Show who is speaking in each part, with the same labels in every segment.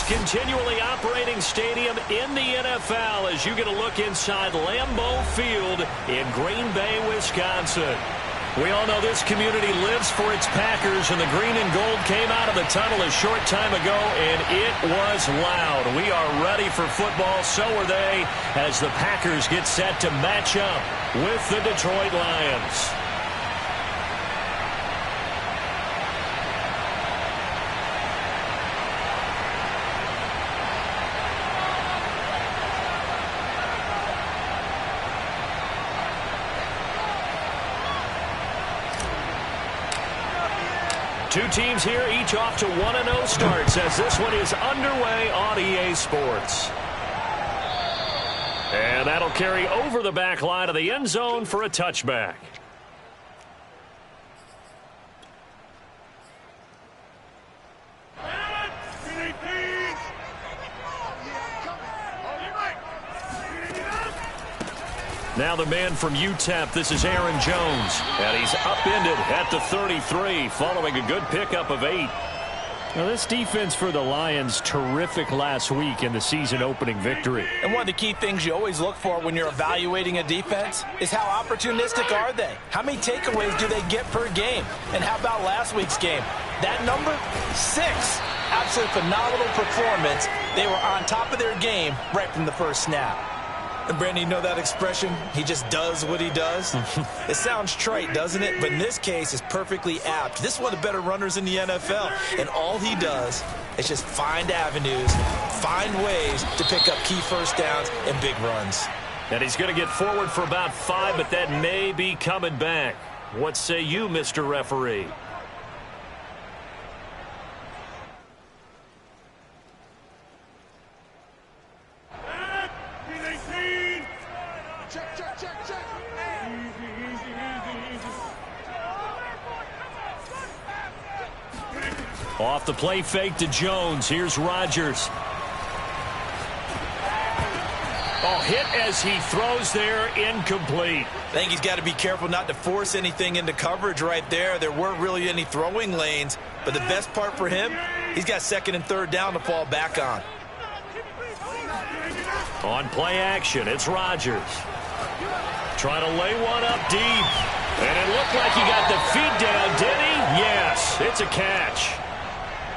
Speaker 1: continually operating stadium in the NFL as you get a look inside Lambeau Field in Green Bay, Wisconsin. We all know this community lives for its Packers, and the green and gold came out of the tunnel a short time ago, and it was loud. We are ready for football, so are they, as the Packers get set to match up with the Detroit Lions. Two teams here, each off to 1-0 starts as this one is underway on EA Sports. And that'll carry over the back line of the end zone for a touchback. Now the man from UTEP, this is Aaron Jones. And he's upended at the 33 following a good pickup of 8. Now this defense for the Lions, terrific last week in the season opening victory.
Speaker 2: And one of the key things you always look for when you're evaluating a defense is how opportunistic are they? How many takeaways do they get per game? And how about last week's game? That number, 6. Absolutely phenomenal performance. They were on top of their game right from the first snap. And Brandon, you know that expression? He just does what he does? It sounds trite, doesn't it? But in this case, it's perfectly apt. This is one of the better runners in the NFL. And all he does is just find avenues, find ways to pick up key first downs and big runs.
Speaker 1: And he's going to get forward for about 5, but that may be coming back. What say you, Mr. Referee? Off the play fake to Jones. Here's Rodgers. Oh, hit as he throws there, incomplete.
Speaker 2: I think he's got to be careful not to force anything into coverage right there. There weren't really any throwing lanes, but the best part for him, he's got 2nd and 3rd down to fall back on.
Speaker 1: On play action, it's Rodgers. Trying to lay one up deep. And it looked like he got the feet down, did he? Yes, it's a catch.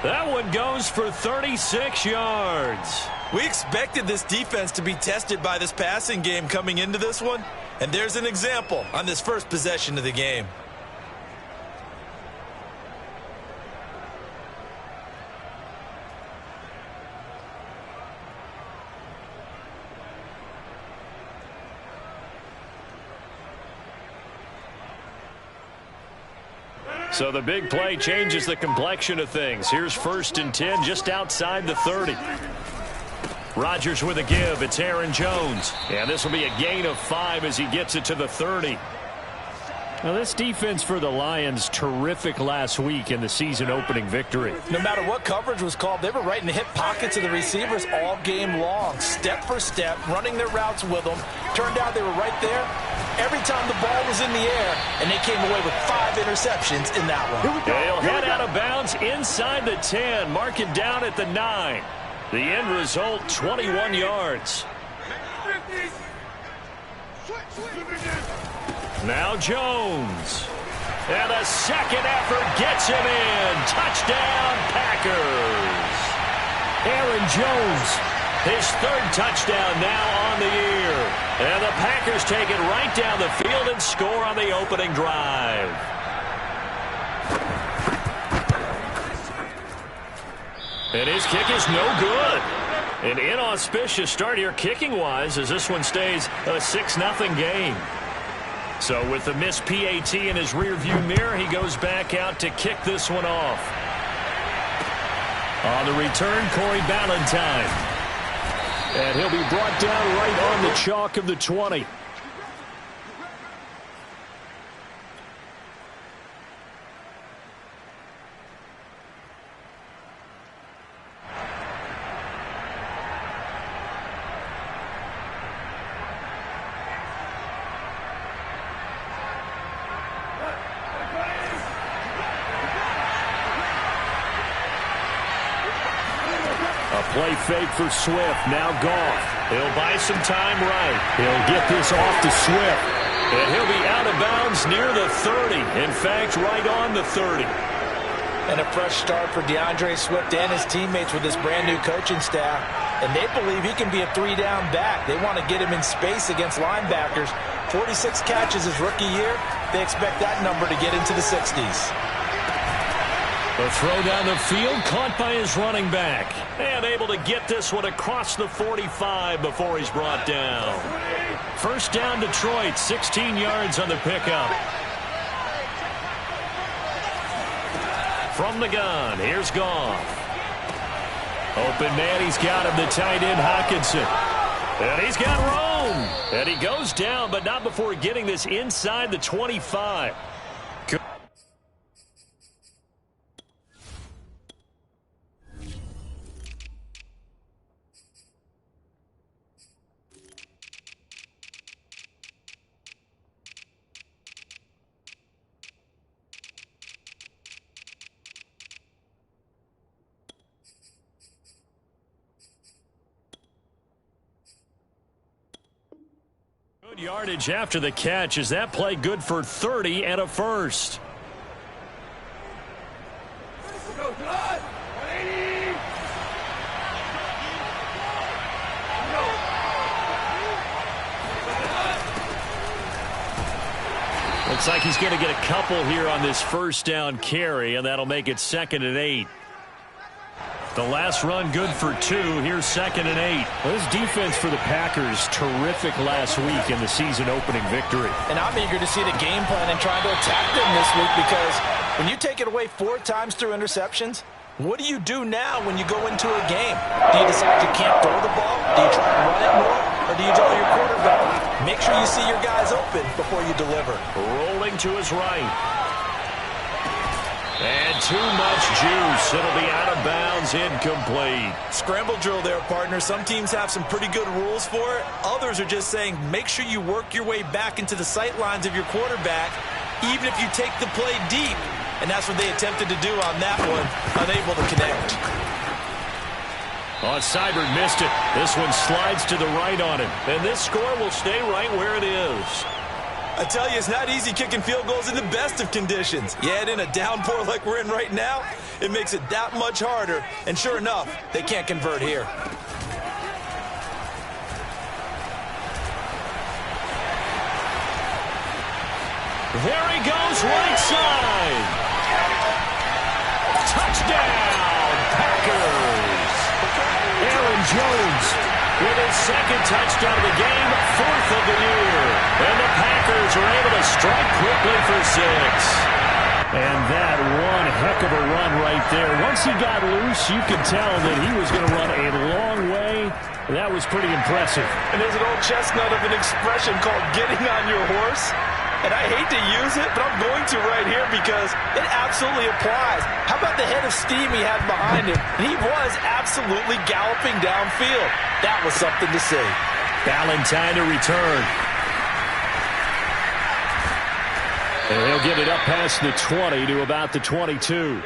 Speaker 1: That one goes for 36 yards.
Speaker 2: We expected this defense to be tested by this passing game coming into this one, and there's an example on this first possession of the game.
Speaker 1: So the big play changes the complexion of things. Here's 1st and 10 just outside the 30. Rodgers with a give. It's Aaron Jones. And this will be a gain of 5 as he gets it to the 30. Now this defense for the Lions, terrific last week in the season opening victory.
Speaker 2: No matter what coverage was called, they were right in the hip pockets of the receivers all game long. Step for step, running their routes with them. Turned out they were right there every time the ball was in the air, and they came away with 5 interceptions in that one.
Speaker 1: They'll head out of bounds inside the 10, mark it down at the 9. The end result, 21 yards. Now Jones. And a second effort gets him in. Touchdown, Packers. Aaron Jones, his 3rd touchdown now on the year. And the Packers take it right down the field and score on the opening drive. And his kick is no good. An inauspicious start here kicking-wise as this one stays a 6-0 game. So with the missed PAT in his rearview mirror, he goes back out to kick this one off. On the return, Corey Ballantyne. And he'll be brought down right on the chalk of the 20. Play fake for Swift. Now Goff. He'll buy some time right. He'll get this off to Swift. And he'll be out of bounds near the 30. In fact, right on the 30.
Speaker 2: And a fresh start for DeAndre Swift and his teammates with this brand-new coaching staff. And they believe he can be a three-down back. They want to get him in space against linebackers. 46 catches his rookie year. They expect that number to get into the 60s.
Speaker 1: The throw down the field, caught by his running back. And able to get this one across the 45 before he's brought down. First down, Detroit, 16 yards on the pickup. From the gun, here's Goff. Open man, he's got him, the tight end, Hockenson. And he's got Rome. And he goes down, but not before getting this inside the 25. Good yardage after the catch. Is that play good for 30 and a first? Looks like he's going to get a couple here on this first down carry, and that'll make it 2nd and 8. The last run good for 2. Here's 2nd and 8. Well, this defense for the Packers, terrific last week in the season opening victory.
Speaker 2: And I'm eager to see the game plan and trying to attack them this week, because when you take it away 4 times through interceptions, what do you do now when you go into a game? Do you decide you can't throw the ball? Do you try to run it more? Or do you tell your quarterback, make sure you see your guys open before you deliver?
Speaker 1: Rolling to his right. And too much juice. It'll be out of bounds, incomplete.
Speaker 3: Scramble drill there, partner. Some teams have some pretty good rules for it. Others are just saying make sure you work your way back into the sight lines of your quarterback, even if you take the play deep. And that's what they attempted to do on that one, unable to connect.
Speaker 1: Seibert missed it. This one slides to the right on him. And this score will stay right where it is.
Speaker 3: I tell you, it's not easy kicking field goals in the best of conditions. You add in a downpour like we're in right now, it makes it that much harder. And sure enough, they can't convert here.
Speaker 1: There he goes, right side. Touchdown, Packers. Aaron Jones with his 2nd touchdown of the game, 4th of the year. And the Packers are able to strike quickly for 6. And that one heck of a run right there. Once he got loose, you could tell that he was going to run a long way. That was pretty impressive.
Speaker 3: And there's an old chestnut of an expression called getting on your horse. And I hate to use it, but I'm going to right here because it absolutely applies. How about the head of steam he had behind him? He was absolutely galloping downfield. That was something to see.
Speaker 1: Valentine to return. And he'll get it up past the 20 to about the 22.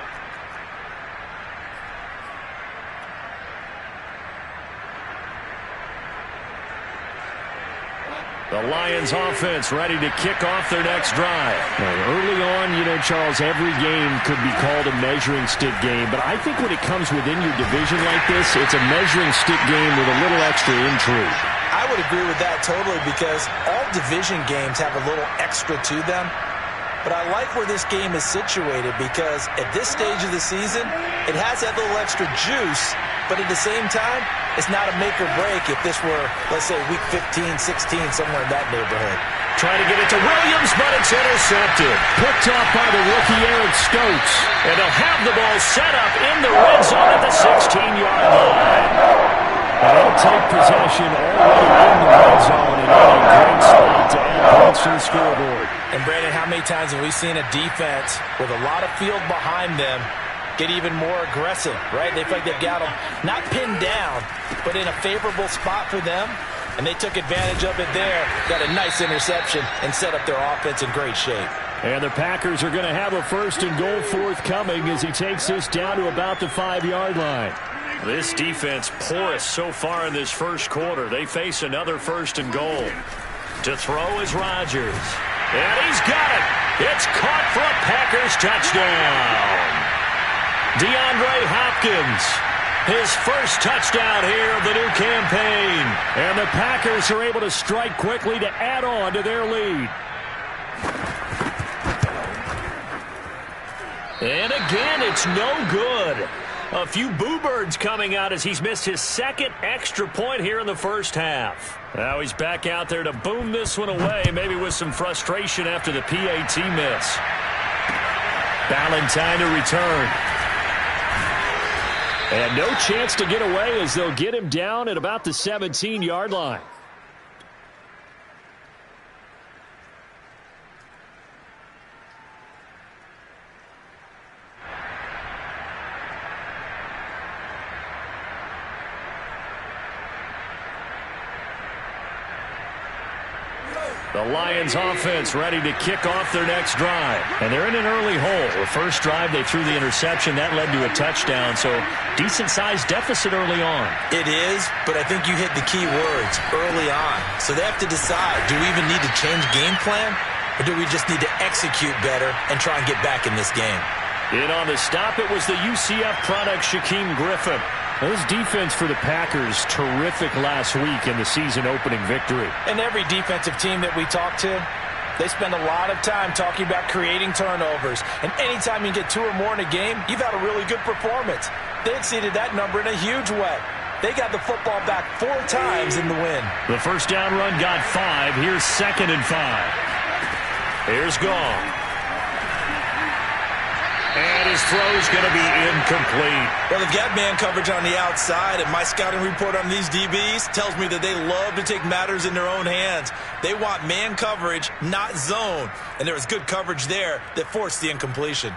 Speaker 1: The Lions offense ready to kick off their next drive. Early on, you know, Charles, every game could be called a measuring stick game. But I think when it comes within your division like this, it's a measuring stick game with a little extra intrigue.
Speaker 2: I would agree with that totally, because all division games have a little extra to them. But I like where this game is situated, because at this stage of the season, it has that little extra juice, but at the same time, it's not a make or break if this were, let's say, week 15, 16, somewhere in that neighborhood.
Speaker 1: Trying to get it to Williams, but it's intercepted. Picked off by the rookie Eric Stokes. And they'll have the ball set up in the red zone at the 16-yard line. And they'll take possession already in the red zone, and in a great spot to add points to the scoreboard.
Speaker 2: And Brandon, how many times have we seen a defense with a lot of field behind them get even more aggressive, right? They feel like they've got them not pinned down, but in a favorable spot for them, and they took advantage of it there, got a nice interception, and set up their offense in great shape.
Speaker 1: And the Packers are going to have a 1st and goal forthcoming as he takes this down to about the 5-yard line. This defense porous so far in this first quarter. They face another 1st and goal. To throw is Rodgers. And he's got it. It's caught for a Packers touchdown. DeAndre Hopkins, his first touchdown here of the new campaign. And the Packers are able to strike quickly to add on to their lead. And again, it's no good. A few boo birds coming out as he's missed his 2nd extra point here in the first half. Now he's back out there to boom this one away, maybe with some frustration after the PAT miss. Valentine to return. And no chance to get away as they'll get him down at about the 17-yard line. The Lions offense ready to kick off their next drive. And they're in an early hole. The first drive, they threw the interception. That led to a touchdown, so decent-sized deficit early on.
Speaker 2: It is, but I think you hit the key words, early on. So they have to decide, do we even need to change game plan, or do we just need to execute better and try and get back in this game?
Speaker 1: In on the stop, it was the UCF product, Shaquem Griffin. This defense for the Packers, terrific last week in the season-opening victory.
Speaker 2: And every defensive team that we talk to, they spend a lot of time talking about creating turnovers. And anytime you get 2 or more in a game, you've had a really good performance. They exceeded that number in a huge way. They got the football back 4 times in the win.
Speaker 1: The first down run got 5. Here's 2nd and 5. Here's Gall. And his throw's going to be incomplete.
Speaker 2: Well, they've got man coverage on the outside, and my scouting report on these DBs tells me that they love to take matters in their own hands. They want man coverage, not zone. And there was good coverage there that forced the incompletion.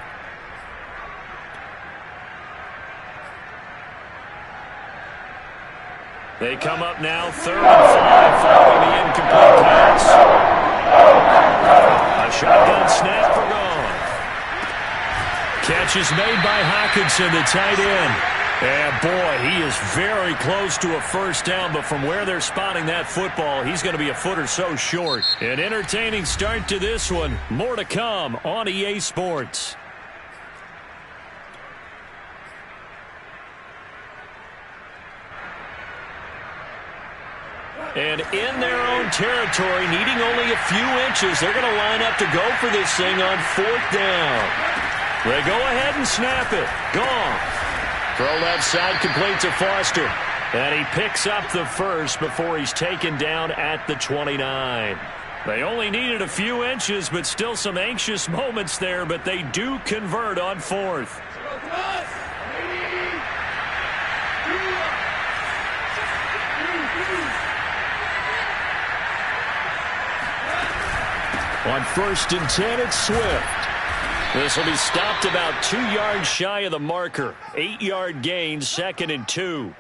Speaker 1: They come up now, 3rd and 5, following the incomplete pass. A shotgun snap for Gall. Catch is made by Hockenson, the tight end. And boy, he is very close to a first down, but from where they're spotting that football, he's going to be a foot or so short. An entertaining start to this one. More to come on EA Sports. And in their own territory, needing only a few inches, they're going to line up to go for this thing on 4th down. They go ahead and snap it. Gone. Throw left side, complete to Foster. And he picks up the first before he's taken down at the 29. They only needed a few inches, but still some anxious moments there, but they do convert on 4th. On 1st and 10, it's Swift. This will be stopped about 2 yards shy of the marker. 8-yard gain, 2nd and 2.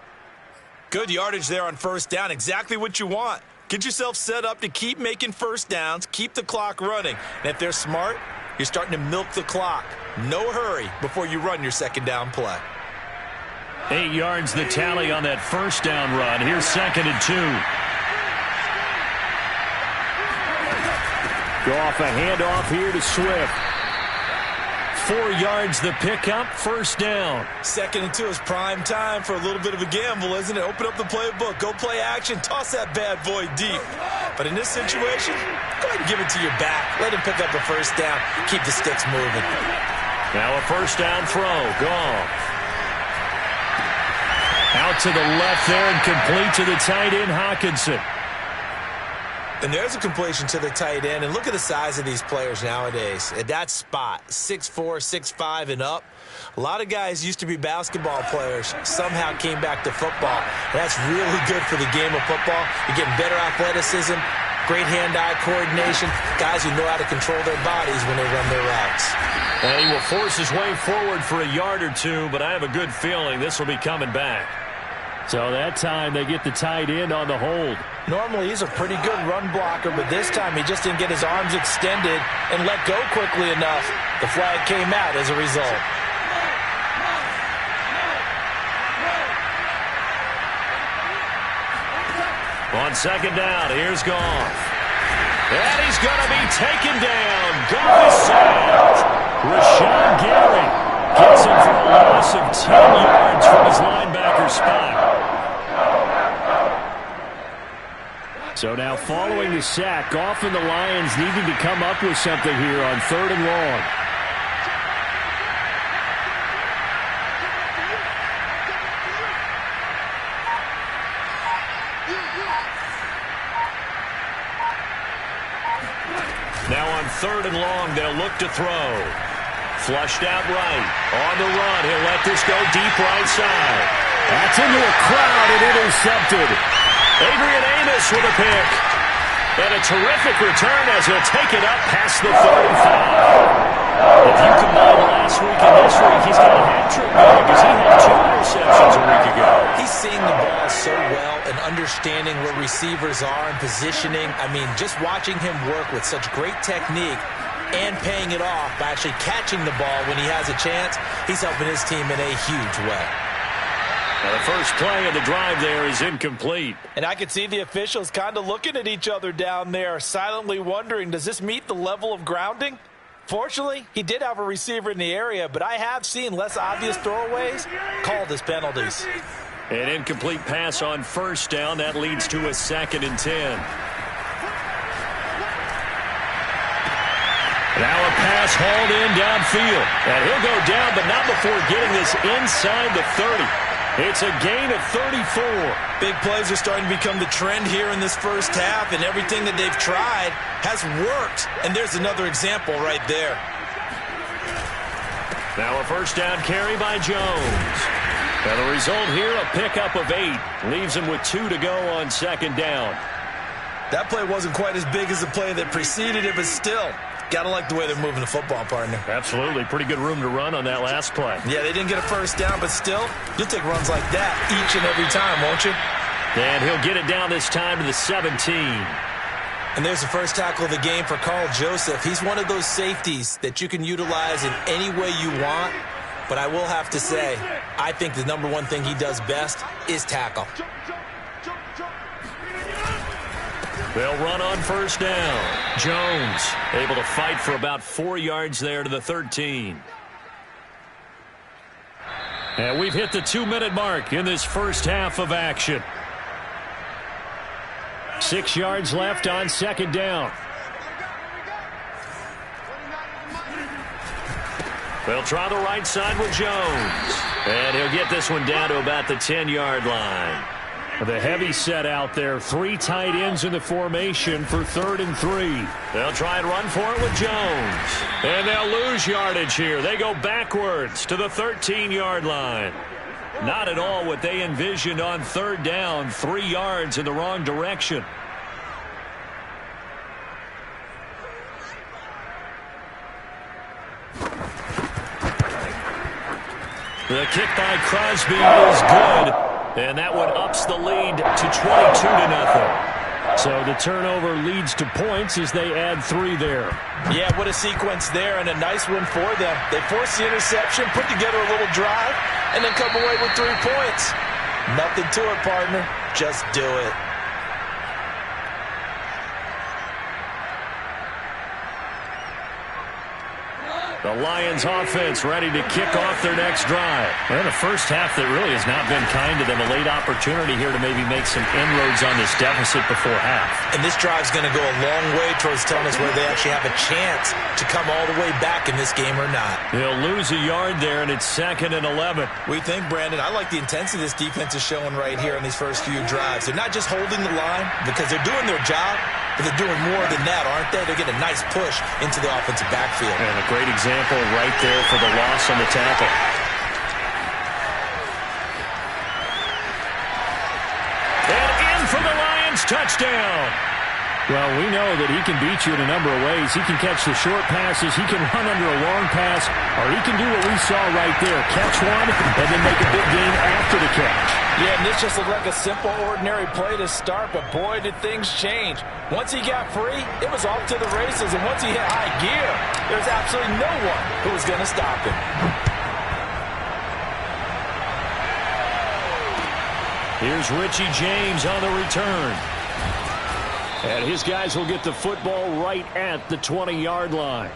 Speaker 2: Good yardage there on 1st down. Exactly what you want. Get yourself set up to keep making first downs, keep the clock running. And if they're smart, you're starting to milk the clock. No hurry before you run your 2nd down play.
Speaker 1: 8 yards the tally on that first down run. Here's 2nd and 2. Go off a handoff here to Swift. 4 yards the pickup, first down.
Speaker 2: 2nd and 2 is prime time for a little bit of a gamble, isn't it? Open up the playbook, go play action, toss that bad boy deep. But in this situation, go ahead and give it to your back. Let him pick up the first down. Keep the sticks moving.
Speaker 1: Now a first down throw. Gone. Out to the left there and complete to the tight end, Hockenson.
Speaker 2: And there's a completion to the tight end. And look at the size of these players nowadays. At that spot, 6'4", 6'5", and up. A lot of guys used to be basketball players, somehow came back to football. And that's really good for the game of football. You're getting better athleticism, great hand-eye coordination, guys who know how to control their bodies when they run their routes.
Speaker 1: And he will force his way forward for a yard or two, but I have a good feeling this will be coming back. So that time they get the tight end on the hold.
Speaker 2: Normally he's a pretty good run blocker, but this time he just didn't get his arms extended and let go quickly enough. The flag came out as a result.
Speaker 1: On second down, here's Goff. And he's going to be taken down. Goff is sacked. Rashawn Gary gets him for a loss of 10 yards from his linebacker spot. So now following the sack, Goff and the Lions needing to come up with something here on 3rd and long. Now on 3rd and long, they'll look to throw. Flushed out right. On the run, he'll let this go deep right side. That's into a crowd and intercepted. Adrian Amos with a pick. And a terrific return as he'll take it up past the 35. If you combine last week and this week, he's got a hat-trick going because he had 2 interceptions a week ago.
Speaker 2: He's seeing the ball so well and understanding where receivers are and positioning. I mean, just watching him work with such great technique and paying it off by actually catching the ball when he has a chance, he's helping his team in a huge way.
Speaker 1: Now the first play of the drive there is incomplete.
Speaker 3: And I could see the officials kind of looking at each other down there, silently wondering, does this meet the level of grounding? Fortunately, he did have a receiver in the area, but I have seen less obvious throwaways called as penalties.
Speaker 1: An incomplete pass on first down. That leads to a 2nd and 10. Now a pass hauled in downfield. And he'll go down, but not before getting this inside the 30. It's a gain of 34.
Speaker 3: Big plays are starting to become the trend here in this first half, and everything that they've tried has worked. And there's another example right there.
Speaker 1: Now a first down carry by Jones. And the result here, a pickup of 8. Leaves him with 2 to go on second down.
Speaker 3: That play wasn't quite as big as the play that preceded it, but still, gotta like the way they're moving the football, partner.
Speaker 1: Absolutely. Pretty good room to run on that last play.
Speaker 3: Yeah, they didn't get a first down, but still, you'll take runs like that each and every time, won't you?
Speaker 1: And he'll get it down this time to the 17.
Speaker 2: And there's the first tackle of the game for Carl Joseph. He's one of those safeties that you can utilize in any way you want. But I will have to say, I think the number one thing he does best is tackle.
Speaker 1: They'll run on first down. Jones able to fight for about 4 yards there to the 13. And we've hit the 2-minute mark in this first half of action. 6 yards left on second down. They'll try the right side with Jones. And he'll get this one down to about the 10-yard line. The heavy set out there. 3 tight ends in the formation for 3rd and 3. They'll try and run for it with Jones. And they'll lose yardage here. They go backwards to the 13-yard line. Not at all what they envisioned on 3rd down. 3 yards in the wrong direction. The kick by Crosby is good. And that one ups the lead to 22-0. So the turnover leads to points as they add 3 there.
Speaker 3: Yeah, what a sequence there, and a nice one for them. They force the interception, put together a little drive, and then come away with 3 points. Nothing to it, partner. Just do it.
Speaker 1: The Lions offense ready to kick off their next drive. Well, the first half that really has not been kind to them. A late opportunity here to maybe make some inroads on this deficit before half.
Speaker 2: And this drive's going to go a long way towards telling us whether they actually have a chance to come all the way back in this game or not.
Speaker 1: They'll lose a yard there, and it's 2nd and 11.
Speaker 3: We think, Brandon, I like the intensity this defense is showing right here in these first few drives. They're not just holding the line because they're doing their job, but they're doing more than that, aren't they? They're getting a nice push into the offensive backfield.
Speaker 1: And a great example right there for the loss on the tackle. And in for the Lions touchdown. Well, we know that he can beat you in a number of ways. He can catch the short passes, he can run under a long pass, or he can do what we saw right there, catch one and then make a big gain after the catch.
Speaker 3: Yeah, and this just looked like a simple, ordinary play to start, but boy, did things change. Once he got free, it was off to the races, and once he hit high gear, there's absolutely no one who was going to stop him.
Speaker 1: Here's Richie James on the return. And his guys will get the football right at the 20-yard line.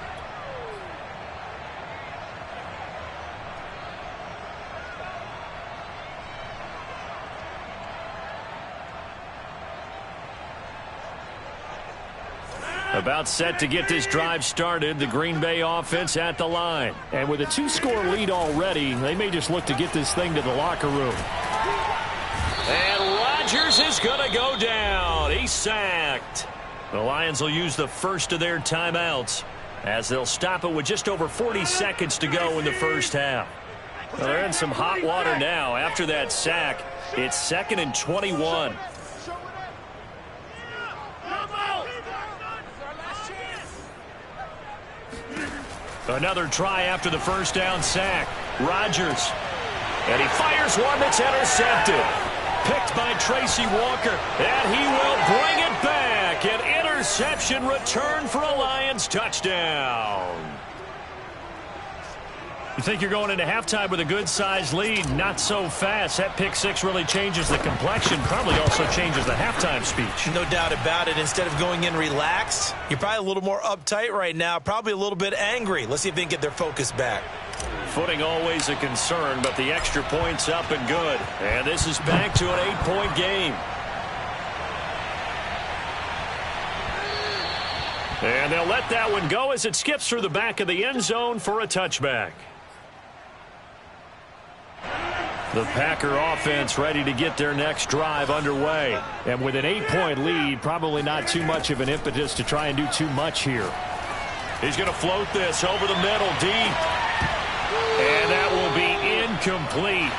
Speaker 1: About set to get this drive started, the Green Bay offense at the line. And with a 2-score lead already, they may just look to get this thing to the locker room. And Rodgers is going to go down. He's sacked. The Lions will use the first of their timeouts as they'll stop it with just over 40 seconds to go in the first half. Well, they're in some hot water now. After that sack, it's 2nd and 21. Another try after the first down sack. Rodgers. And he fires one that's intercepted. Picked by Tracy Walker. And he will bring it back. An interception return for a Lions touchdown. You think you're going into halftime with a good-sized lead. Not so fast. That pick six really changes the complexion. Probably also changes the halftime speech.
Speaker 2: No doubt about it. Instead of going in relaxed, you're probably a little more uptight right now. Probably a little bit angry. Let's see if they can get their focus back.
Speaker 1: Footing always a concern, but the extra point's up and good. And this is back to an 8-point game. And they'll let that one go as it skips through the back of the end zone for a touchback. The Packer offense ready to get their next drive underway. And with an 8-point lead, probably not too much of an impetus to try and do too much here. He's going to float this over the middle deep. And that will be incomplete.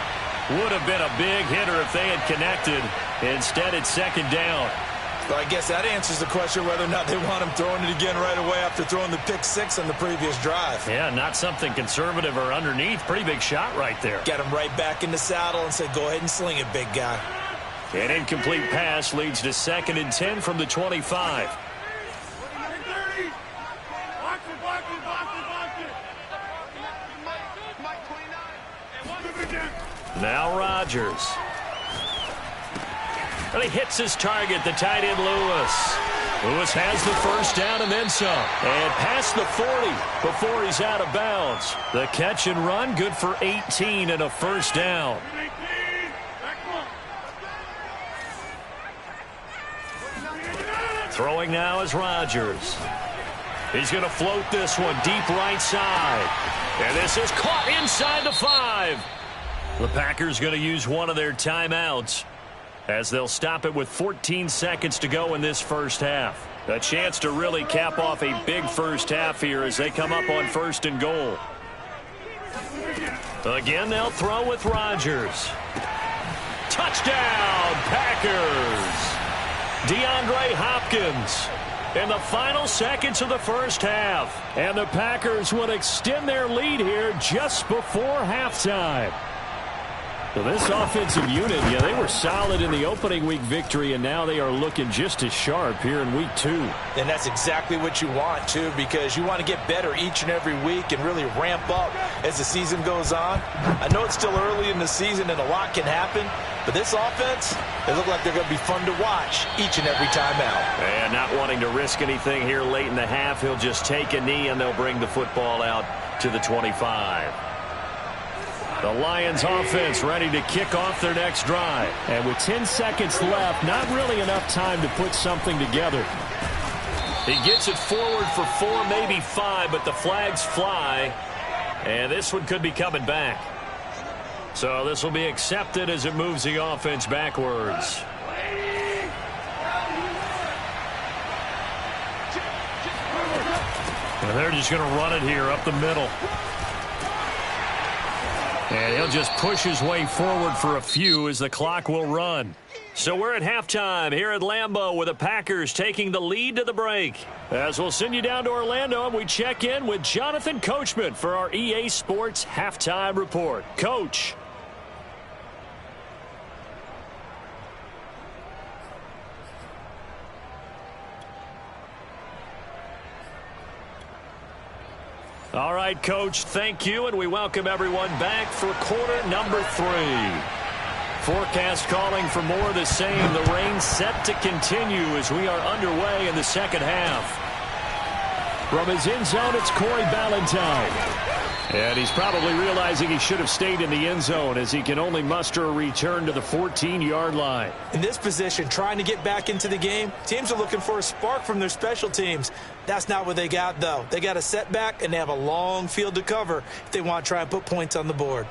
Speaker 1: Would have been a big hitter if they had connected. Instead, it's 2nd down.
Speaker 2: So I guess that answers the question whether or not they want him throwing it again right away after throwing the pick six on the previous drive.
Speaker 1: Yeah, not something conservative or underneath. Pretty big shot right there.
Speaker 2: Get him right back in the saddle and say, go ahead and sling it, big guy.
Speaker 1: An incomplete pass leads to 2nd and 10 from the 25. Now Rodgers. And he hits his target, the tight end Lewis. Lewis has the first down and then some. And past the 40 before he's out of bounds. The catch and run, good for 18 and a first down. Throwing now is Rodgers. He's going to float this one deep right side. And this is caught inside the 5. The Packers going to use one of their timeouts as they'll stop it with 14 seconds to go in this first half. A chance to really cap off a big first half here as they come up on 1st and goal. Again, they'll throw with Rodgers. Touchdown, Packers! DeAndre Hopkins in the final seconds of the first half. And the Packers would extend their lead here just before halftime. So this offensive unit, yeah, they were solid in the opening week victory, and now they are looking just as sharp here in week 2.
Speaker 2: And that's exactly what you want, too, because you want to get better each and every week and really ramp up as the season goes on. I know it's still early in the season and a lot can happen, but this offense, they look like they're going to be fun to watch each and every time out.
Speaker 1: And not wanting to risk anything here late in the half, he'll just take a knee and they'll bring the football out to the 25. The Lions offense ready to kick off their next drive. And with 10 seconds left, not really enough time to put something together. He gets it forward for 4, maybe 5, but the flags fly. And this one could be coming back. So this will be accepted as it moves the offense backwards. And they're just going to run it here up the middle. And he'll just push his way forward for a few as the clock will run. So we're at halftime here at Lambeau with the Packers taking the lead to the break. As we'll send you down to Orlando and we check in with Jonathan Coachman for our EA Sports Halftime Report. Coach. All right, Coach, thank you, and we welcome everyone back for quarter number 3. Forecast calling for more of the same. The rain set to continue as we are underway in the second half. From his end zone, it's Corey Ballantyne. And he's probably realizing he should have stayed in the end zone as he can only muster a return to the 14-yard line.
Speaker 2: In this position, trying to get back into the game, teams are looking for a spark from their special teams. That's not what they got, though. They got a setback, and they have a long field to cover if they want to try and put points on the board.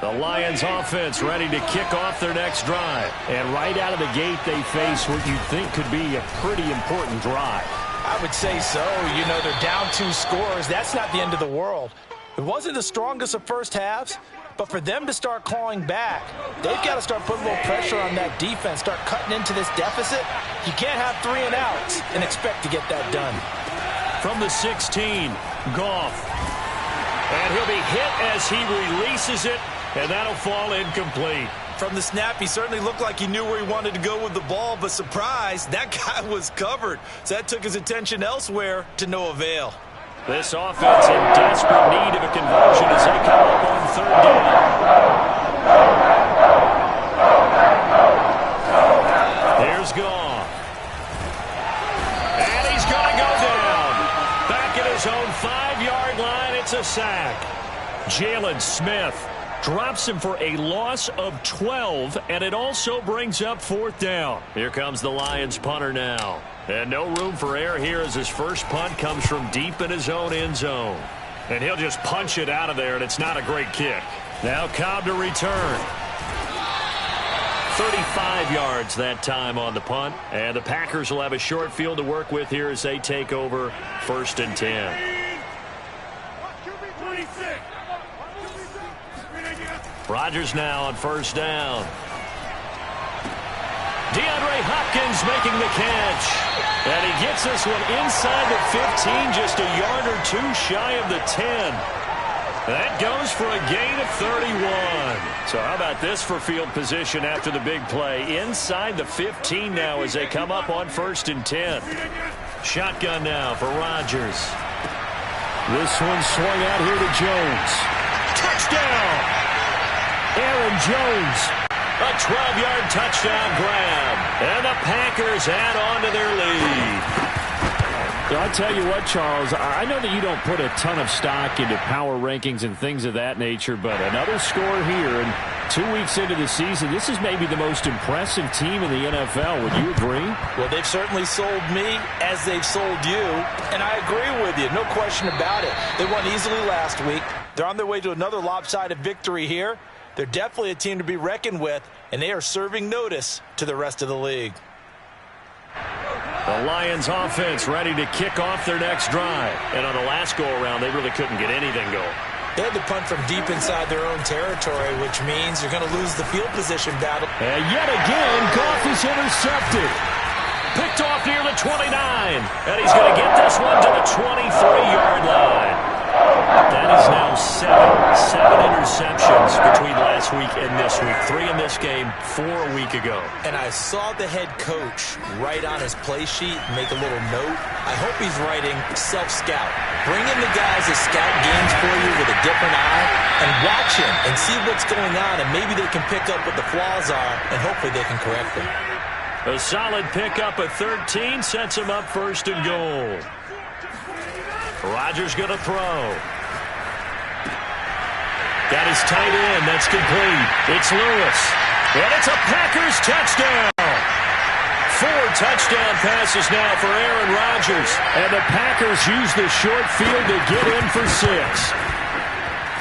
Speaker 1: The Lions offense ready to kick off their next drive. And right out of the gate, they face what you'd think could be a pretty important drive.
Speaker 2: I would say so. You know, they're down 2 scores. That's not the end of the world. It wasn't the strongest of first halves, but for them to start clawing back, they've got to start putting a little pressure on that defense, start cutting into this deficit. You can't have 3 and outs and expect to get that done.
Speaker 1: From the 16, Goff. And he'll be hit as he releases it, and that'll fall incomplete.
Speaker 3: From the snap, he certainly looked like he knew where he wanted to go with the ball, but surprise, that guy was covered. So that took his attention elsewhere to no avail.
Speaker 1: This offense in desperate need of a conversion as they come up on 3rd down. Here's Goff. And he's going to go down. Back at his own 5-yard line, it's a sack. Jalen Smith drops him for a loss of 12, and it also brings up 4th down. Here comes the Lions punter now. And no room for error here as his first punt comes from deep in his own end zone. And he'll just punch it out of there, and it's not a great kick. Now Cobb to return. 35 yards that time on the punt. And the Packers will have a short field to work with here as they take over 1st and 10. Rodgers now on 1st down. DeAndre Hopkins making the catch. And he gets this one inside the 15, just a yard or 2 shy of the 10. That goes for a gain of 31. So how about this for field position after the big play? Inside the 15 now as they come up on 1st and 10. Shotgun now for Rodgers. This one swung out here to Jones. Touchdown! Aaron Jones, a 12-yard touchdown grab. And the Packers add on to their lead.
Speaker 4: I'll tell you what, Charles, I know that you don't put a ton of stock into power rankings and things of that nature, but another score here, and 2 weeks into the season, this is maybe the most impressive team in the NFL. Would you agree?
Speaker 2: Well, they've certainly sold me as they've sold you, and I agree with you, no question about it. They won easily last week. They're on their way to another lopsided victory here. They're definitely a team to be reckoned with, and they are serving notice to the rest of the league.
Speaker 1: The Lions offense ready to kick off their next drive. And on the last go-around, they really couldn't get anything going.
Speaker 2: They had to punt from deep inside their own territory, which means you're going to lose the field position battle.
Speaker 1: And yet again, Goff is intercepted. Picked off near the 29. And he's going to get this one to the 23-yard line. That is now seven interceptions between last week and this week. 3 in this game, 4 a week ago.
Speaker 2: And I saw the head coach write on his play sheet, make a little note. I hope he's writing self-scout. Bring in the guys that scout games for you with a different eye and watch him and see what's going on, and maybe they can pick up what the flaws are, and hopefully they can correct them.
Speaker 1: A solid pickup at 13 sets him up 1st and goal. Rodgers going to throw. Got his tight end. That's complete. It's Lewis. And it's a Packers touchdown. 4 touchdown passes now for Aaron Rodgers. And the Packers use the short field to get in for 6.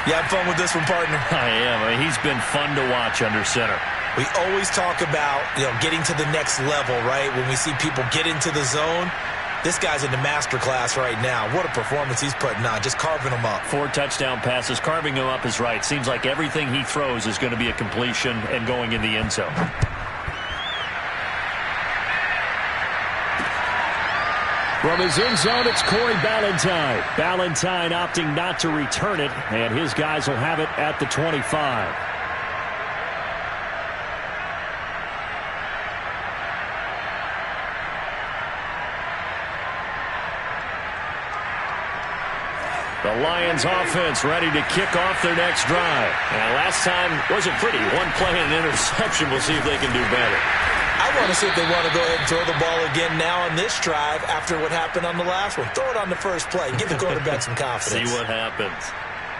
Speaker 3: You have fun with this one, partner?
Speaker 1: I am. I mean, he's been fun to watch under center.
Speaker 2: We always talk about, getting to the next level, right? When we see people get into the zone, this guy's in the master class right now. What a performance he's putting on, just carving them up.
Speaker 1: 4 touchdown passes. Carving them up is right. Seems like everything he throws is going to be a completion and going in the end zone.
Speaker 4: From his end zone, it's Corey Ballantyne. Ballantyne opting not to return it, and his guys will have it at the 25.
Speaker 1: The Lions offense ready to kick off their next drive. And last time wasn't pretty. One play and an interception. We'll see if they can do better.
Speaker 2: I want to see if they want to go ahead and throw the ball again now on this drive after what happened on the last one. Throw it on the first play. Give the quarterback some confidence.
Speaker 1: See what happens.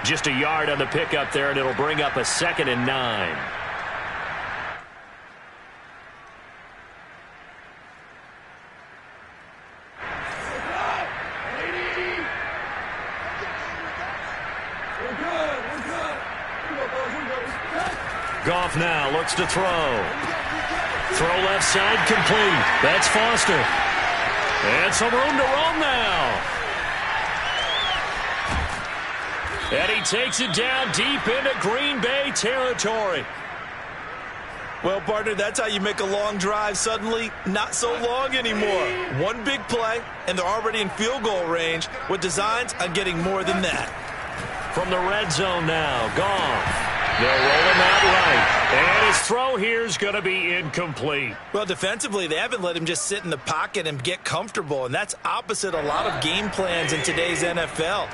Speaker 1: Just a yard on the pickup there, and it'll bring up a 2nd and 9. Goff now looks to throw. Throw left side complete. That's Foster. And some room to roam now. And he takes it down deep into Green Bay territory.
Speaker 3: Well, partner, that's how you make a long drive suddenly not so long anymore. One big play, and they're already in field goal range with designs on getting more than that.
Speaker 1: From the red zone now, Goff. They'll roll him out right. And his throw here is going to be incomplete.
Speaker 3: Well, defensively, they haven't let him just sit in the pocket and get comfortable, and that's opposite a lot of game plans in today's NFL.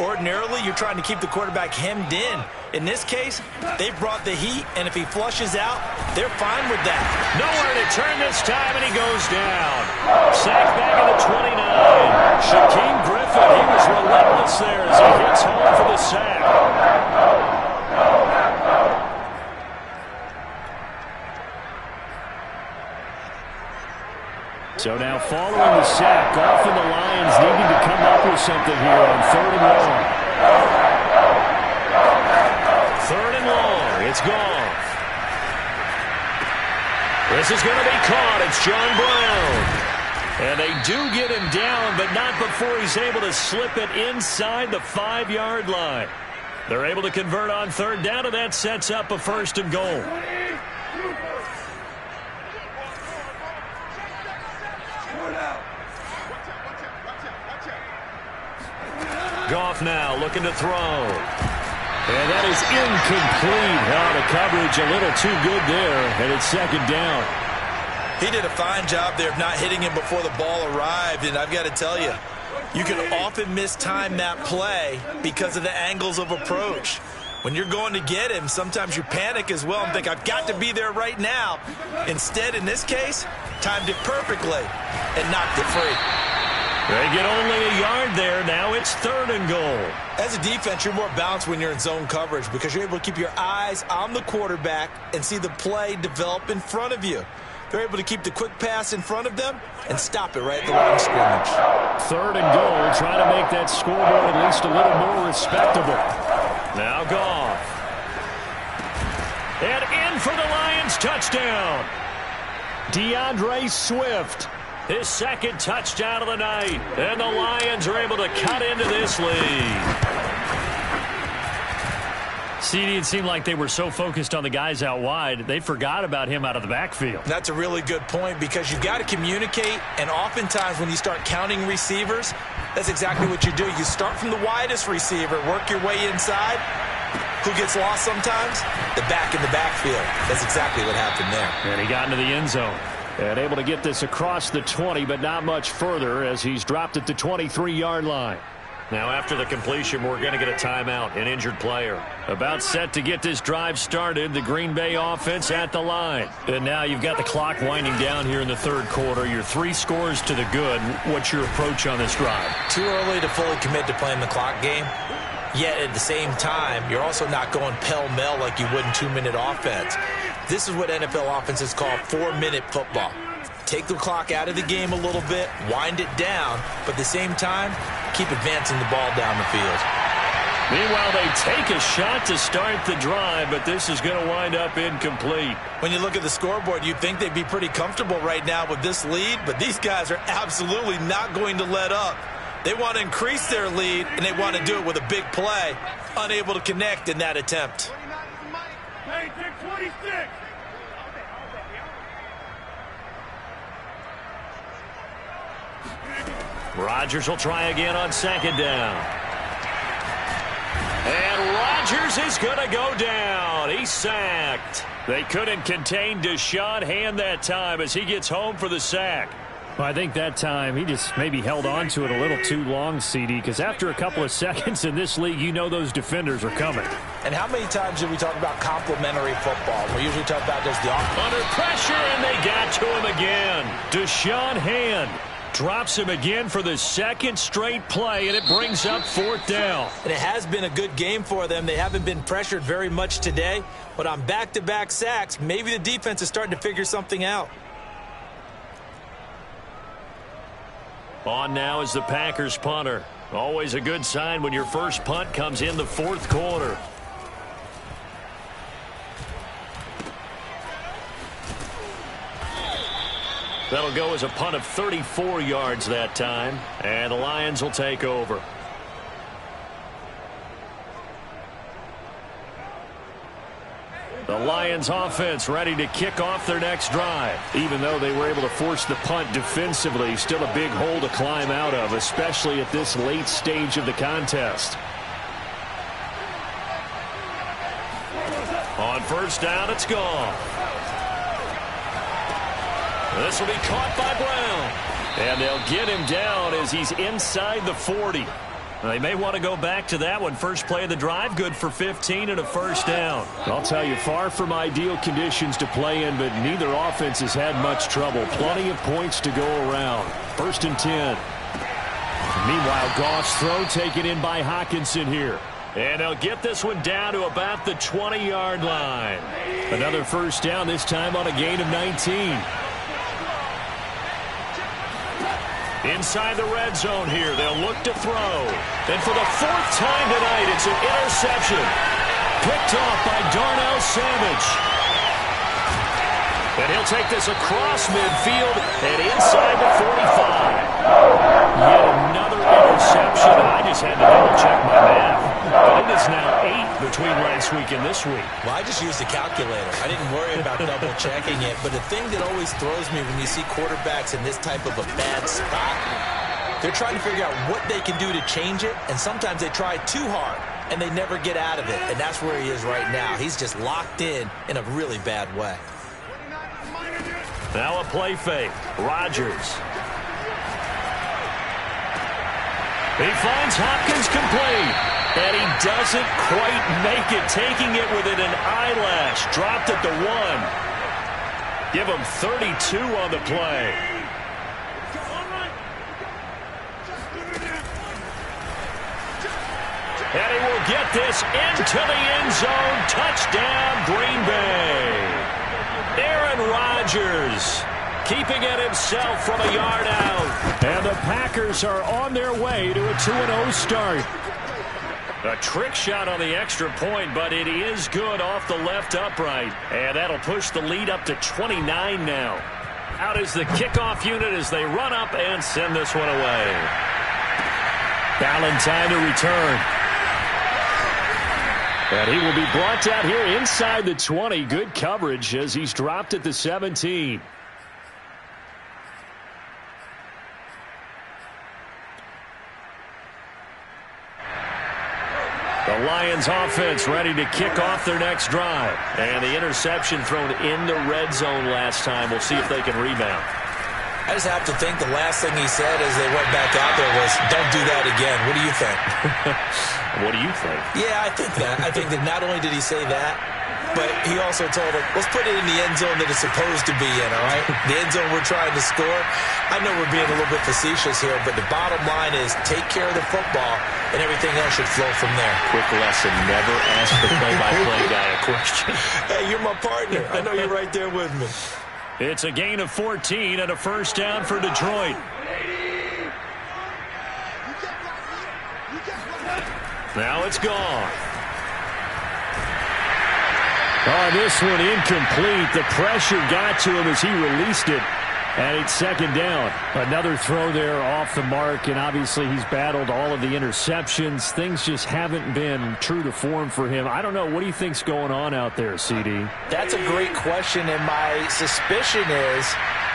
Speaker 3: Ordinarily, you're trying to keep the quarterback hemmed in. In this case, they've brought the heat, and if he flushes out, they're fine with that.
Speaker 1: Nowhere to turn this time, and he goes down. Sacked back at the 29. Shaquem Griffin, he was relentless there as he hits home for the sack.
Speaker 4: So now following the sack, Goff and the Lions needing to come up with something here on 3rd and long.
Speaker 1: 3rd and long. It's Goff. This is going to be caught. It's John Brown. And they do get him down, but not before he's able to slip it inside the 5-yard line. They're able to convert on 3rd down, and that sets up a 1st and goal. Goff now looking to throw. And that is incomplete. Out of coverage, a little too good there, and it's 2nd down.
Speaker 3: He did a fine job there of not hitting him before the ball arrived, and I've got to tell you, you can often mistime that play because of the angles of approach. When you're going to get him, sometimes you panic as well and think, I've got to be there right now. Instead, in this case, timed it perfectly and knocked it free.
Speaker 1: They get only a yard there. Now it's 3rd and goal.
Speaker 3: As a defense, you're more balanced when you're in zone coverage because you're able to keep your eyes on the quarterback and see the play develop in front of you. They're able to keep the quick pass in front of them and stop it right at the line of scrimmage.
Speaker 1: 3rd and goal. Try to make that scoreboard at least a little more respectable. Now Goff. And in for the Lions touchdown. DeAndre Swift. His 2nd touchdown of the night. And the Lions are able to cut into this lead. CD, it seemed like they were so focused on the guys out wide, they forgot about him out of the backfield.
Speaker 3: That's a really good point because you've got to communicate, and oftentimes when you start counting receivers, that's exactly what you do. You start from the widest receiver, work your way inside. Who gets lost sometimes? The back in the backfield. That's exactly what happened there.
Speaker 4: And he got into the end zone. And able to get this across the 20, but not much further as he's dropped at the 23-yard line.
Speaker 1: Now after the completion, we're going to get a timeout, an injured player. About set to get this drive started, the Green Bay offense at the line. And now you've got the clock winding down here in the 3rd quarter. You're 3 scores to the good. What's your approach on this drive?
Speaker 3: Too early to fully commit to playing the clock game. Yet at the same time, you're also not going pell-mell like you would in 2-minute offense. This is what NFL offenses call 4-minute football. Take the clock out of the game a little bit, wind it down, but at the same time, keep advancing the ball down the field.
Speaker 1: Meanwhile, they take a shot to start the drive, but this is going to wind up incomplete.
Speaker 3: When you look at the scoreboard, you'd think they'd be pretty comfortable right now with this lead, but these guys are absolutely not going to let up. They want to increase their lead, and they want to do it with a big play, unable to connect in that attempt.
Speaker 5: Hey, take 26.
Speaker 1: Rodgers will try again on 2nd down. And Rodgers is going to go down. He's sacked. They couldn't contain Deshaun Hand that time as he gets home for the sack.
Speaker 4: Well, I think that time he just maybe held on to it a little too long, CD, because after a couple of seconds in this league, you know those defenders are coming.
Speaker 2: And how many times do we talk about complementary football? We usually talk about just the offense.
Speaker 1: Under pressure, and they got to him again. Deshaun Hand drops him again for the second straight play, and it brings up 4th down.
Speaker 2: And it has been a good game for them. They haven't been pressured very much today, but on back-to-back sacks, maybe the defense is starting to figure something out.
Speaker 1: On now is the Packers punter. Always a good sign when your first punt comes in the 4th quarter. That'll go as a punt of 34 yards that time, and the Lions will take over. The Lions offense ready to kick off their next drive. Even though they were able to force the punt defensively, still a big hole to climb out of, especially at this late stage of the contest. On 1st down, it's gone. This will be caught by Brown. And they'll get him down as he's inside the 40. They may want to go back to that one. First play of the drive, good for 15 and a 1st down.
Speaker 4: I'll tell you, far from ideal conditions to play in, but neither offense has had much trouble. Plenty of points to go around. 1st and 10. Meanwhile, Goff's throw taken in by Hockenson here.
Speaker 1: And they'll get this one down to about the 20-yard line.
Speaker 4: Another 1st down, this time on a gain of 19.
Speaker 1: Inside the red zone here, they'll look to throw. And for the 4th time tonight, it's an interception. Picked off by Darnell Savage. And he'll take this across midfield and inside the 45.
Speaker 4: Yet another interception. I just had to double-check my math.
Speaker 1: But it is now 8 between last week and this week.
Speaker 2: Well, I just used a calculator. I didn't worry about double-checking it. But the thing that always throws me when you see quarterbacks in this type of a bad spot, they're trying to figure out what they can do to change it. And sometimes they try too hard, and they never get out of it. And that's where he is right now. He's just locked in a really bad way.
Speaker 1: Now a play fake. Rodgers. He finds Hopkins complete. And he doesn't quite make it, taking it within an eyelash. Dropped at the 1. Give him 32 on the play. And he will get this into the end zone. Touchdown, Green Bay. Aaron Rodgers keeping it himself from a yard out.
Speaker 4: And the Packers are on their way to a 2-0 start.
Speaker 1: A trick shot on the extra point, but it is good off the left upright. And that'll push the lead up to 29 now. Out is the kickoff unit as they run up and send this one away.
Speaker 4: Valentine to return. And he will be brought down here inside the 20. Good coverage as he's dropped at the 17.
Speaker 1: The Lions offense ready to kick off their next drive. And the interception thrown in the red zone last time. We'll see if they can rebound.
Speaker 2: I just have to think the last thing he said as they went back out there was, don't do that again. What do you think?
Speaker 1: What do you think?
Speaker 2: Yeah, I think that. I think that not only did he say that, but he also told them, let's put it in the end zone that it's supposed to be in, all right? The end zone we're trying to score. I know we're being a little bit facetious here, but the bottom line is take care of the football, and everything else should flow from there.
Speaker 1: Quick lesson, never ask the play-by-play guy a question.
Speaker 2: Hey, you're my partner. I know you're right there with me.
Speaker 1: It's a gain of 14 and a 1st down for Detroit. Now it's gone.
Speaker 4: Oh, this one incomplete. The pressure got to him as he released it. And it's 2nd down. Another throw there off the mark, and obviously he's battled all of the interceptions. Things just haven't been true to form for him. I don't know. What do you think's going on out there, CD?
Speaker 2: That's a great question, and my suspicion is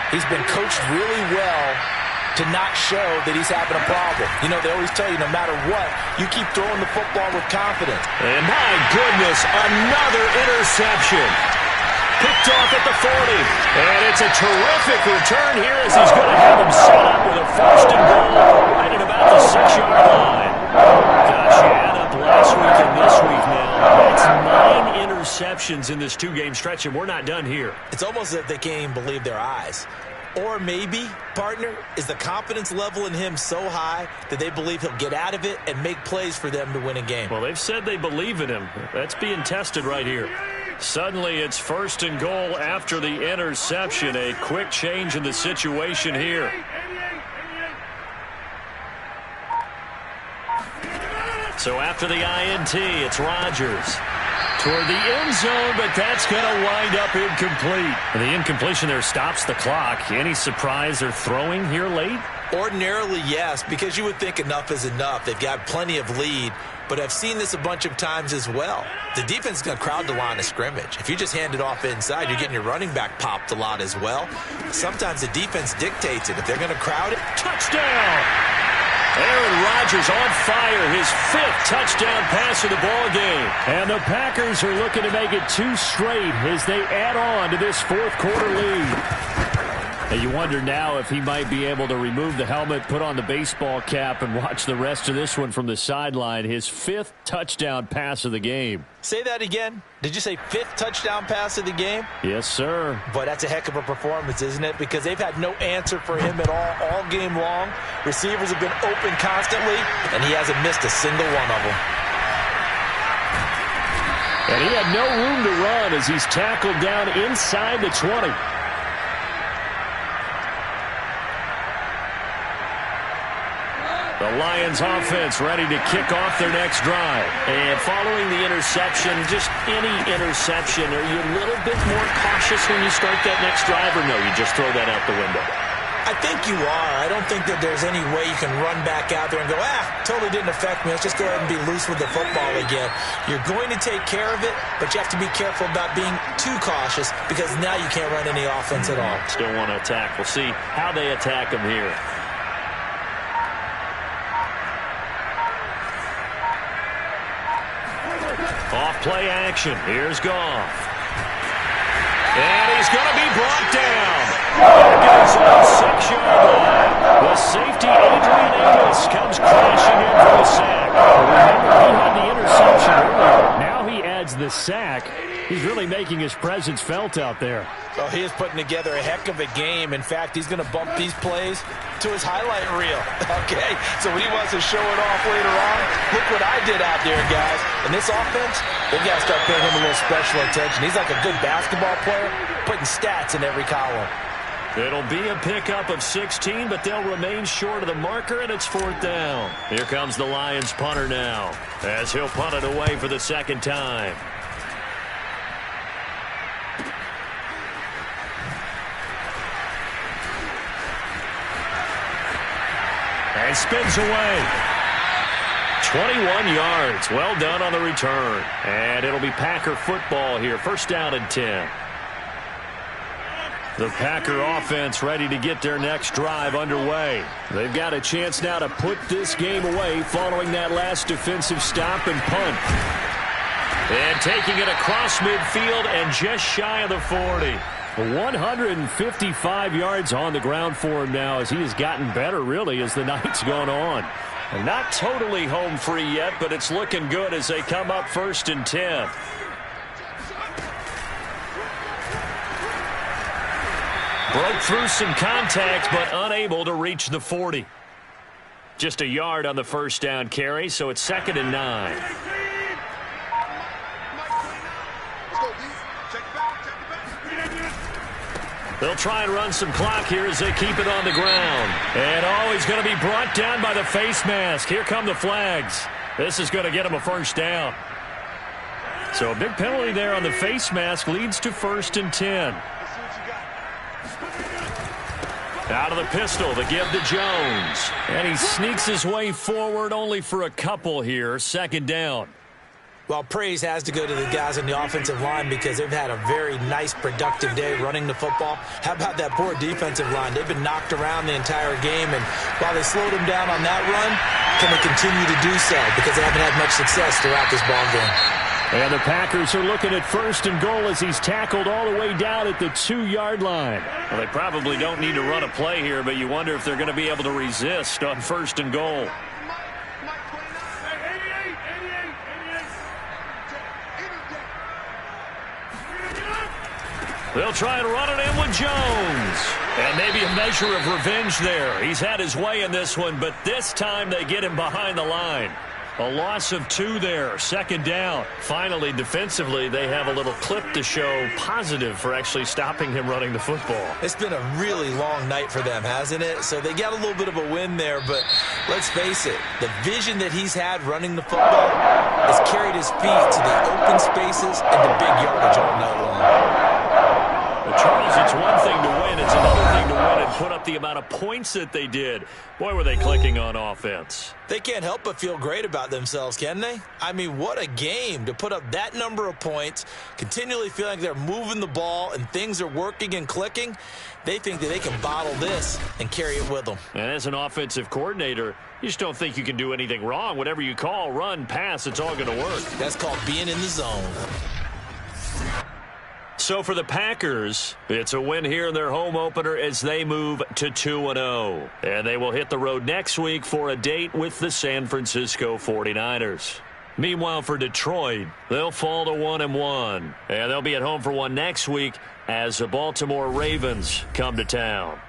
Speaker 2: he's been coached really well to not show that he's having a problem. You know, they always tell you no matter what, you keep throwing the football with confidence.
Speaker 1: And my goodness, another interception. Picked off at the 40. And it's a terrific return here as he's going to have him set up with a first and goal right at about the 6-yard line. Gosh, you add up last week and this week now. That's 9 interceptions in this 2-game stretch, and we're not done here.
Speaker 2: It's almost as if they can't even believe their eyes. Or maybe, partner, is the confidence level in him so high that they believe he'll get out of it and make plays for them to win a game.
Speaker 1: Well, they've said they believe in him. That's being tested right here. Suddenly, it's first and goal after the interception. A quick change in the situation here. So after the INT, it's Rodgers toward the end zone, but that's going to wind up incomplete. The incompletion there stops the clock. Any surprise they're throwing here late?
Speaker 2: Ordinarily, yes, because you would think enough is enough. They've got plenty of lead, but I've seen this a bunch of times as well. The defense is going to crowd the line of scrimmage. If you just hand it off inside, you're getting your running back popped a lot as well. Sometimes the defense dictates it. If they're going to crowd it,
Speaker 1: touchdown! Aaron Rodgers on fire, his 5th touchdown pass of the ball game.
Speaker 4: And the Packers are looking to make it 2 straight as they add on to this 4th quarter lead. And you wonder now if he might be able to remove the helmet, put on the baseball cap, and watch the rest of this one from the sideline. His 5th touchdown pass of the game.
Speaker 2: Say that again. Did you say 5th touchdown pass of the game?
Speaker 4: Yes, sir.
Speaker 2: But that's a heck of a performance, isn't it? Because they've had no answer for him at all game long. Receivers have been open constantly, and he hasn't missed a single one of them.
Speaker 4: And he had no room to run as he's tackled down inside the 20.
Speaker 1: The Lions offense ready to kick off their next drive. And following the interception, just any interception, are you a little bit more cautious when you start that next drive, or no, you just throw that out the window?
Speaker 2: I think you are. I don't think that there's any way you can run back out there and go, totally didn't affect me. Let's just go ahead and be loose with the football again. You're going to take care of it, but you have to be careful about being too cautious because now you can't run any offense at all.
Speaker 1: Still want to attack. We'll see how they attack him here. Off-play action. Here's Goff. And he's going to be brought down. Back on 6-yard line. The safety, Adrian Amos, comes crashing in for the sack.
Speaker 4: Remember, he had the interception earlier. Now he adds the sack. He's really making his presence felt out there.
Speaker 2: Well, he is putting together a heck of a game. In fact, he's going to bump these plays to his highlight reel. Okay, so when he wants to show it off later on, look what I did out there, guys. And this offense, they've got to start paying him a little special attention. He's like a good basketball player, putting stats in every column.
Speaker 1: It'll be a pickup of 16, but they'll remain short of the marker, and it's 4th down. Here comes the Lions punter now, as he'll punt it away for the 2nd time. And spins away. 21 yards. Well done on the return. And it'll be Packer football here. 1st down and 10. The Packer offense ready to get their next drive underway. They've got a chance now to put this game away following that last defensive stop and punt. And taking it across midfield and just shy of the 40. 155 yards on the ground for him now as he has gotten better, really, as the night's gone on. And not totally home free yet, but it's looking good as they come up 1st and 10. Broke through some contact, but unable to reach the 40. Just a yard on the 1st down carry, so it's 2nd and 9. They'll try and run some clock here as they keep it on the ground. And he's going to be brought down by the face mask. Here come the flags. This is going to get him a 1st down. So a big penalty there on the face mask leads to 1st and 10. Out of the pistol, the give to Jones. And he sneaks his way forward only for a couple here. 2nd down.
Speaker 2: Well, praise has to go to the guys on the offensive line because they've had a very nice, productive day running the football. How about that poor defensive line? They've been knocked around the entire game, and while they slowed them down on that run, can they continue to do so because they haven't had much success throughout this ball game?
Speaker 4: And the Packers are looking at 1st and goal as he's tackled all the way down at the 2-yard line.
Speaker 1: Well, they probably don't need to run a play here, but you wonder if they're going to be able to resist on 1st and goal. They'll try and run it in with Jones. And maybe a measure of revenge there. He's had his way in this one, but this time they get him behind the line. A loss of 2 there, 2nd down. Finally, defensively, they have a little clip to show positive for actually stopping him running the football.
Speaker 2: It's been a really long night for them, hasn't it? So they got a little bit of a win there, but let's face it, the vision that he's had running the football has carried his feet to the open spaces and the big yardage all night long.
Speaker 1: But Charles, it's one thing to win. It's another thing to win and put up the amount of points that they did. Boy, were they clicking on offense.
Speaker 2: They can't help but feel great about themselves, can they? I mean, what a game to put up that number of points, continually feeling like they're moving the ball and things are working and clicking. They think that they can bottle this and carry it with them.
Speaker 1: And as an offensive coordinator, you just don't think you can do anything wrong. Whatever you call, run, pass, it's all going to work.
Speaker 2: That's called being in the zone.
Speaker 1: So for the Packers, it's a win here in their home opener as they move to 2-0. And they will hit the road next week for a date with the San Francisco 49ers. Meanwhile, for Detroit, they'll fall to 1-1. And they'll be at home for one next week as the Baltimore Ravens come to town.